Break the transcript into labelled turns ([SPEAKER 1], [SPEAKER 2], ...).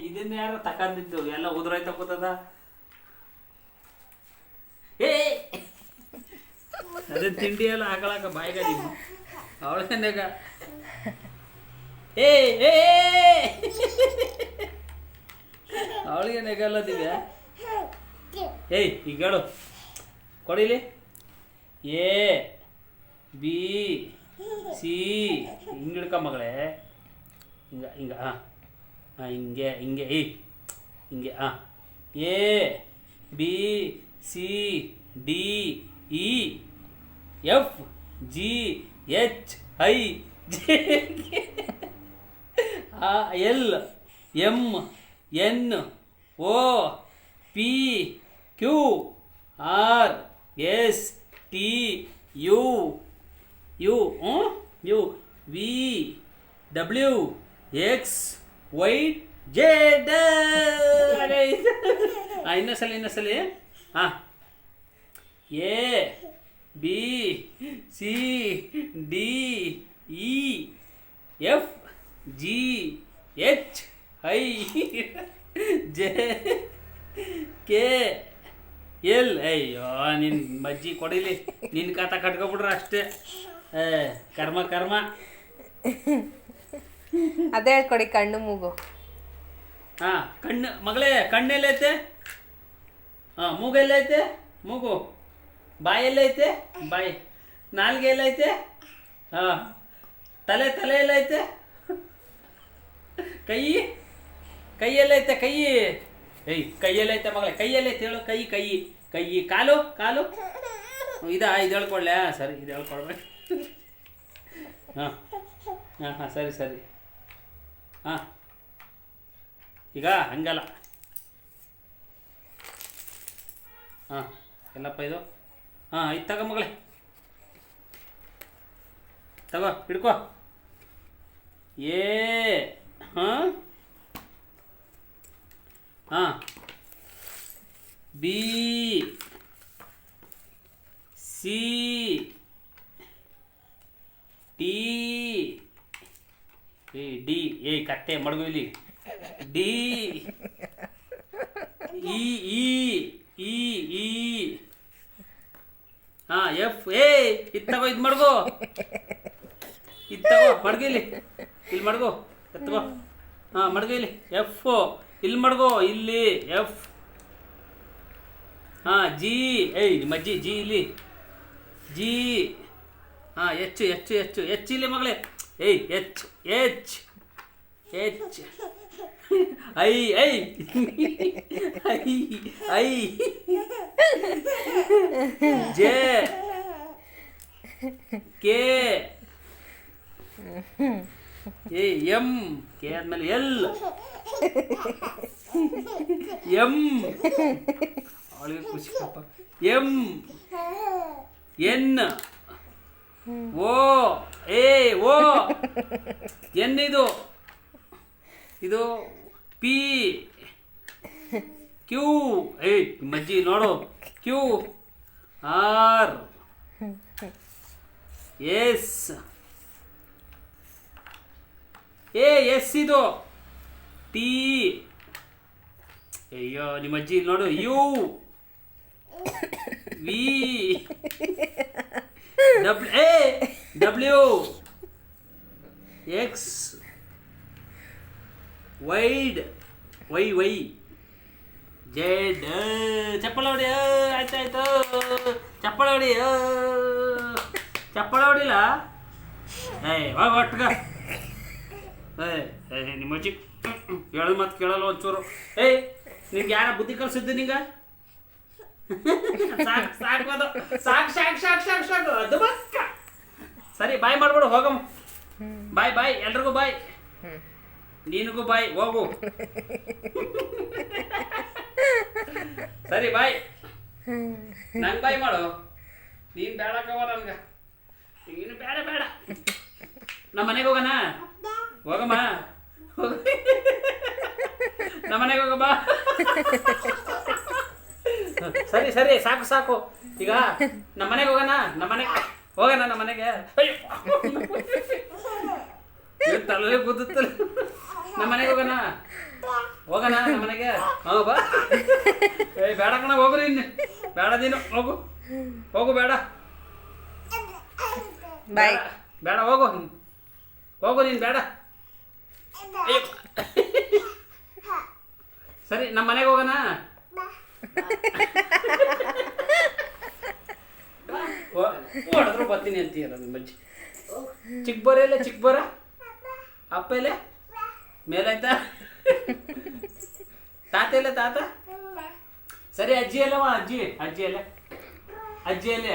[SPEAKER 1] ಇದನ್ನ ಯಾರು ತಕೊಂಡಿದ್ದು ಎಲ್ಲ ಉದುರೋಯ್ತ ಕೂತದ. ಏ ಅದೇ ತಿಂಡಿ ಎಲ್ಲ ಹಾಕೊಳಕ ಬಾಯಿಗ ನೀವು ಅವಳೇನಾಗ. ಏ ಏ ಅವಳಿಗೆ ನೆಗಲ್ಲ ದಿವ್ಯಾ. ಏಯ್ ಈಗ ಹೇಳು ಕೊಡಿಲಿ. ಎ ಬಿ ಸಿ ಹಿಂಗೆ ಹಿಡ್ಕ ಮಗಳೇ. ಹಿಂಗೆ ಹಿಂಗೆ ಹಾಂ ಹಾಂ ಹಿಂಗೆ ಹಿಂಗೆ ಏಯ್ ಹಿಂಗೆ ಹಾಂ. A B C D E F G H I J L M N O P Q R S T U U U V W X Y Z. ಇನ್ನೊಂದ್ಸಲ ಹಾಂ. A B C D E F G H I J K L. ಅಯ್ಯೋ ನಿನ್ನ ಮಜ್ಜಿ ಕೊಡಿಲಿ, ನಿನ್ನ ಕಾತ ಕಟ್ಕೊಬಿಟ್ರೆ ಅಷ್ಟೇ. ಕರ್ಮ ಕರ್ಮ.
[SPEAKER 2] ಅದೇ ಹೇಳ್ಕೊಡಿ ಕಣ್ಣು ಮೂಗು.
[SPEAKER 1] ಹಾಂ ಕಣ್ಣು ಮಗಳೇ, ಕಣ್ಣೆಲ್ಲೈತೆ? ಹಾಂ ಮೂಗೆಲ್ಲೈತೆ? ಮೂಗು. ಬಾಯೆಲ್ಲೈತೆ? ಬಾಯಿ. ನಾಲ್ಗೆ ಎಲ್ಲೈತೆ? ಹಾಂ. ತಲೆ ಎಲ್ಲೈತೆ? ಕೈ ಎಲ್ಲೈತೆ? ಕೈ ಕೈಯಲ್ಲೈತೆ ಮಗಳೇ? ಕೈಯಲ್ಲೈತೆ ಹೇಳು. ಕೈ ಕಾಲು ಇದು ಹೇಳ್ಕೊಳ್ಳೆ. ಸರಿ ಇದು ಹೇಳ್ಕೊಳ್ಬೇಕು. ಹಾಂ ಹಾಂ ಹಾಂ ಸರಿ ಹಾಂ. ಈಗ ಹಂಗಲ್ಲ. ಹಾಂ ಎಲ್ಲಪ್ಪ ಇದು? ಹಾಂ ಇದು ತಗೋ ಮಗಳೇ, ತಗೋ ಹಿಡ್ಕೋ. ಏ ಹಾಂ ಹಾಂ. ಬಿ ಸಿ ಟಿ ಡಿ ಕತ್ತೆ ಮಡಗು ಇಲ್ಲಿ. ಡಿ ಇ ಇ ಇ ಹಾಂ ಎಫ್. ಇದು ತಗೋ, ಇದು ಮಡ್ಗೋ, ಇದು ತಗೋ ಮಡ್ಗಿಲಿ. ಇಲ್ಲಿ ಮಡ್ಗೋ, ಎತ್ಗೋ. ಹಾಂ ಮಡ್ಗು ಇಲ್ಲಿ. ಎಫ್ ಇಲ್ಲಿ ಮಡ್ಗೋ, ಇಲ್ಲಿ ಎಫ್. ಹಾಂ ಜಿ. ಮಜ್ಜಿ ಜಿ ಇಲ್ಲಿ. ಜಿ. ಹಾಂ ಎಚ್ ಇಲ್ಲಿ ಮಗಳೇ. H I J K M. K ಆದ್ಮೇಲೆ ಎಲ್. ಎಂ ಅವಳಿಗೆ ಖುಷಿ ಪಾಪ. M N O O N. ಇದು ಪಿ ಕ್ಯೂ. ಮಜ್ಜಿ ನೋಡು. Q R S. ಎಸ್ ಇದು ಟಿ. ಅಯ್ಯೋ ನಿಮ್ಮ ಅಜ್ಜಿ ನೋಡು. U V W X wide Y Z. ಚಪ್ಪಳ ಹೊಡಿ. ಆಯ್ತಾಯ್ತು. ಚಪ್ಪಳ ಹೊಡಿ. ಚಪ್ಪಳ ಹೊಡಿಲ್ಲ. ಒಟ್ಟಗ ನಿಮ್ಮ ಅಜ್ಜಿ ಹೇಳೋದು ಮತ್ತೆ ಕೇಳಲ್ಲ ಒಂಚೂರು. ನಿನ್ಗೆ ಯಾರ ಬುದ್ಧಿ ಕಲ್ಸಿದ್ದು ನಿಂಗೆ? ಸಾಕು ಅದು. ಸಾಕು ಅದು ಬಸ್ಕ. ಸರಿ ಬಾಯ್ ಮಾಡ್ಬಿಡು, ಹೋಗಮ್ಮ. ಬಾಯ್ ಎಲ್ರಿಗೂ ಬಾಯ್. ನೀನಿಗೂ ಬಾಯ್, ಹೋಗು. ಸರಿ ಬಾಯ್. ನಂಗೆ ಬಾಯ್ ಮಾಡು. ನೀನು ಬೇಡಕ್ಕವ ನನ್ಗೆ. ನೀನು ಬೇಡ. ನಮ್ಮ ಮನೆಗೆ ಹೋಗೋಣ. ಹೋಗಮ್ಮ. ನಮ್ಮ ಮನೆಗೆ ಹೋಗಮ್ಮ. ಸರಿ ಸಾಕು. ಈಗ ನಮ್ಮ ಮನೆಗೆ ಹೋಗೋಣ. ನಮ್ಮ ಮನೆಗೆ. ಅಯ್ಯೋ ತಲೆ ಕೂದತ್ತಲ್ಲ. ನಮ್ಮ ಮನೆಗೆ ಹೋಗೋಣ. ಹೋಗೋಣ ನಮ್ಮ ಮನೆಗೆ ಹಾಂ ಬಾ ಏಯ್ ಬೇಡ ಕಣ ಹೋಗ್ರಿ ಇನ್ನು ಬೇಡ ನೀನು ಹೋಗು ಹೋಗು ಬೇಡ
[SPEAKER 2] ಬಾಯ್.
[SPEAKER 1] ಬೇಡ ಹೋಗು ಹೋಗು ನೀನು ಬೇಡ ಅಯ್ಯೋ. ಸರಿ ನಮ್ಮ ಮನೆಗೆ ಹೋಗೋಣ ಹೊಡೆದ್ರು ಬರ್ತೀನಿ ಅಂತೀಯಲ್ಲ ನಿಮ್ಮ ಅಜ್ಜಿ ಚಿಕ್ಕ ಬೋರ ಇಲ್ಲ ಚಿಕ್ಕ ಬೋರ ಅಪ್ಪ ಇಲ್ಲ ಮೇಲಾಯ್ತಾ ತಾತ ಇಲ್ಲ ತಾತ ಸರಿ ಅಜ್ಜಿ ಅಲ್ಲವಾ ಅಜ್ಜಿ ಅಜ್ಜಿ ಅಲ್ಲ ಅಜ್ಜಿ ಅಲ್ಲ